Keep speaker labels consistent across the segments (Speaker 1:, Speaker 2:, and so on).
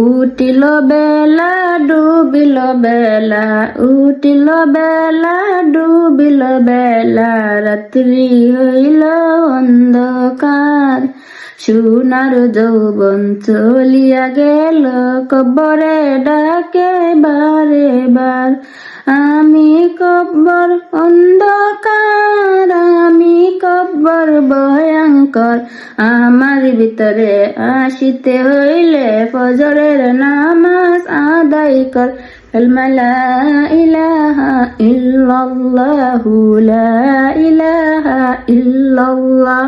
Speaker 1: উঠিল বেলা ডুবিল বেলা, উঠিল বেলা ডুবিল বেলা, রাত্রি হইল অন্ধকার। সোনার যৌবন চলিয়া গেল, কবরে ডাকে বারে বার। আমি কব্বর অন্ধকার, আমি কব্বর ভয়ঙ্কর। আমার ভিতরে আসিতে হইলে ফজরের নামাজ আদায় কর। কালিমা লা ইলাহা ইল্লাল্লাহু লা ইলাহা ইল্লাল্লাহ।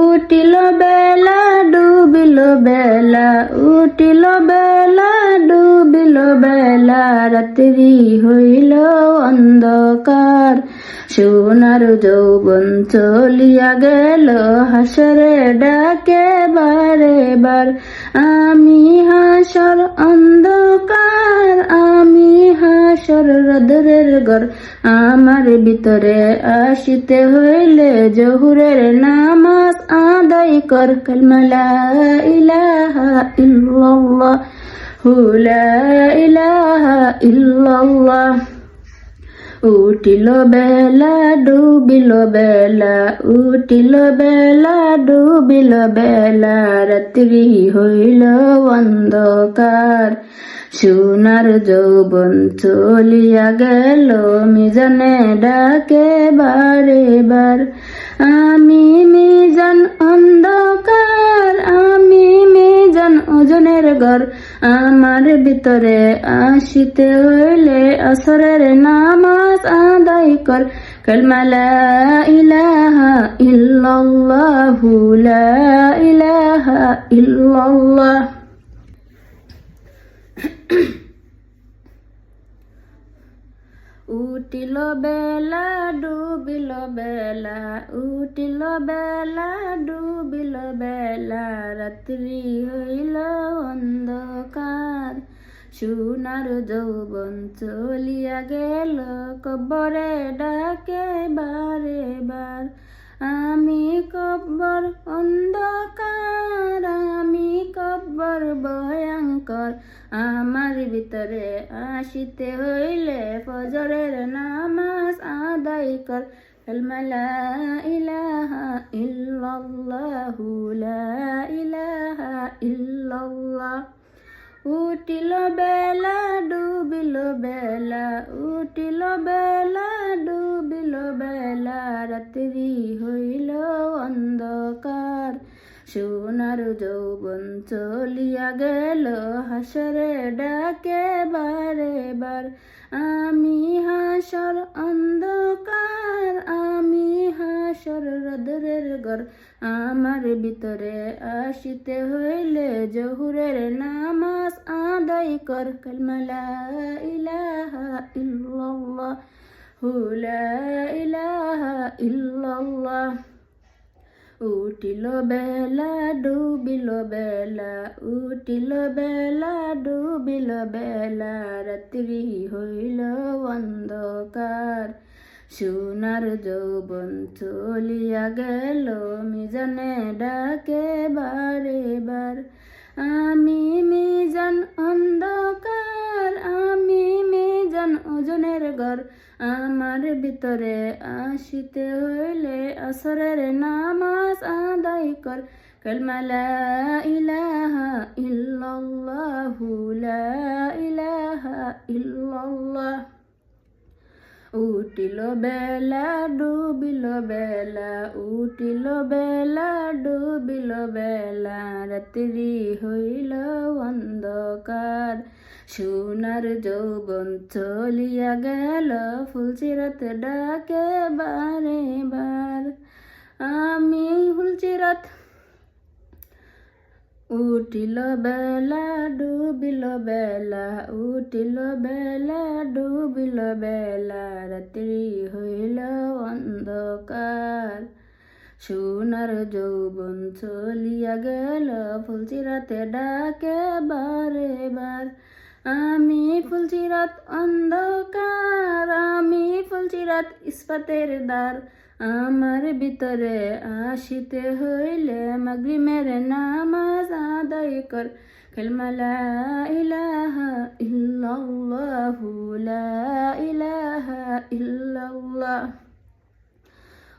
Speaker 1: উঠিল বেলা ডুবিল বেলা, উঠিল বেলা ডুবিল বেলা, রাত্রি হইল অন্ধকার। সোনার যৌবন চলিয়া গেল, হাসরে ডাকে বারে বার। আমি হাসর অন্ধকার, আমি হাসর রোদের ঘর। আমার ভিতরে আসিতে হইলে জহুরের নামাজ আদায় কর। কালিমা লা ইলাহা ইল্লাল্লাহু লা ইলাহা ইল্লাল্লাহ। উঠিল বেলা ডুবিল বেলা, উঠিল বেলা ডুবিল বেলা, রাত্রি হইল অন্ধকার। সোনার যৌবন চলিয়া গেল, মিজানে ডাকে বারে বার। আমি মিজান অন্ধকার, আমি মিজান ওজনের ঘর। আমার ভিতরে আসিতে হইলে আসরের নামাজ আদায় কর। কালিমা লা ইলাহা ইল্লাল্লাহু লা ইলাহা ইল্লাল্লাহ। উঠিল বেলা ডুবিল বেলা, উঠিল বেলা ডুবিল বেলা, রাত্রি হইল অন্ধকার। সোনার যৌবন চলিয়া গেল, কবরে ডাকে বারে বার। আমি কব্বর অন্ধকার, আমি কব্বর ভয়ঙ্কর। আমার ভিতরে আসিতে হইলে ফজরের নামাজ আদায় কর। কালিমা লা ইলাহা ইল্লাল্লাহু লা ইলাহা ইল্লাল্লাহ। উঠিল বেলা ডুবিল বেলা, উঠিল বেলা ডুবিল বেলা, রাত্রি হইল অন্ধকার। সোনার যৌবন চলিয়া গেল, হাসরে ডাকে বারে বার। আমি হাসর অন্ধকার, আমি হাসর রোদের ঘর। আমার ভিতরে আসিতে হইলে জহুরের নামাজ আদায় কর। কালিমা লা ইলাহা ইল্লাল্লাহু লা ইলাহা ইল্লাল্লাহ। উঠিল বেলা ডুবিল বেলা, উঠিল বেলা ডুবিল বেলা, রাত্রি হইল অন্ধকার। সোনার যৌবন চলিয়া গেল, মিজানে ডাকে বারে বার। আমি মিজান অন্ধকার, আমি মিজান ওজনের ঘর। আমার ভিতরে আসিতে হইলে আসরের নামাজ আদায় কর। কালিমা লা ইলাহা ইল্লাল্লাহু লা ইলাহা ইল্লাল্লাহ। উঠিল বেলা ডুবিল বেলা, উঠিল বেলা ডুবিল বেলা, রাত্রি হইল অন্ধকার। সোনার যৌবন চলিয়া গেল, ফুলচিরাত ডাকে বারে বার। আমি ফুলচিরাত। উঠিল বেলা ডুবিল বেলা, উঠিল বেলা ডুবিল বেলা, রাত্রি হইল অন্ধকার। সোনার যৌবন চলিয়া গেল, ফুলচিরাতে ডাকে বারে বার। আমি ফুলচিরাত অন্ধকার, আমি ফুলচিরাত ইস্পাতের দ্বার। আমার ভিতরে আসিতে হইলে মাগরিবের নামাজ আদায় কর। কালিমা লা ইলাহা ইল্লাল্লাহু লা ইলাহা ইল্লাল্লাহ।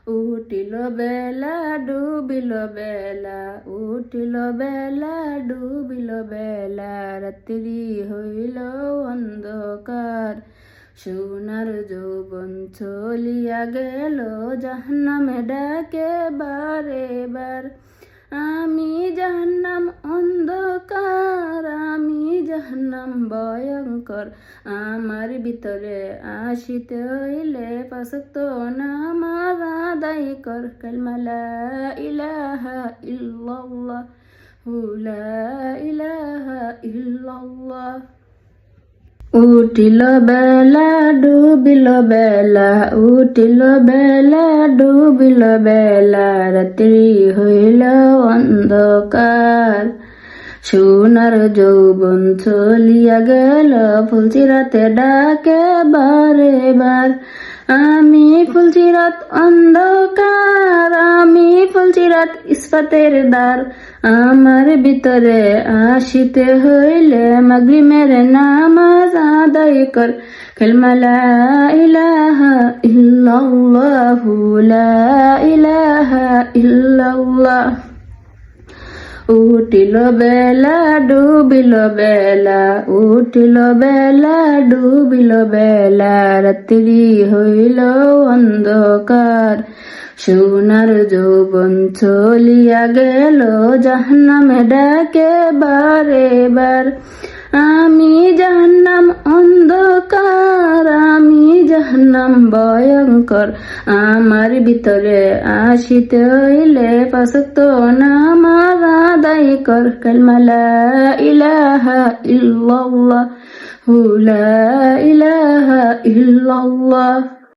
Speaker 1: উঠিল বেলা ডুবিল বেলা, উঠিল বেলা ডুবিল বেলা, রাত্রি হইল অন্ধকার। সোনার যৌবন চলিয়া গেল, জাহান্নামে ডাকে বারে বার। আমি জাহান্নাম অন্ধকার, আমি জাহান্নাম ভয়ঙ্কর। আমার ভিতরে আসিতে হইলে পাঁচ ওয়াক্ত নামাজ আদায় কর। কালিমা লা ইলাহা ইল্লাল্লাহ লা ইলাহা ইল্লাল্লাহ। উঠিল বেলা ডুবিল বেলা, উঠিল বেলা ডুবিল বেলা, রাত্রি হইল অন্ধকার। সোনার যৌবন চলিয়া গেল, ফুলচিরাতে ডাকে বারে বার। আমি ফুলচিরাত অন্ধকার, আমি ফুলচিরাত ইস্পাতের দ্বার। আমার ভিতরে আসিতে হইলে মাগরিবের নামাজ আদায় কর। কালিমা লা ইলাহা ইল্লাল্লাহু লা ইলাহা ইল্লাল্লাহ। উঠিল বেলা ডুবিল বেলা, উঠিল বেলা ডুবিল বেলা, রাত্রি হইল অন্ধকার। সোনার যৌবন চলিয়া গেল, জাহান্নামে ডাকে বারে বার। আমি জাহান্নাম অন্ধকার, আমি জাহান্নাম ভয়ঙ্কর। আমার ভিতরে আসিতে হইলে পাঁচ ওয়াক্ত নামাজ আদায় কর। কালিমা লা ইলাহা ইল্লাল্লাহু লা ইলাহা ইল্লাল্লাহ।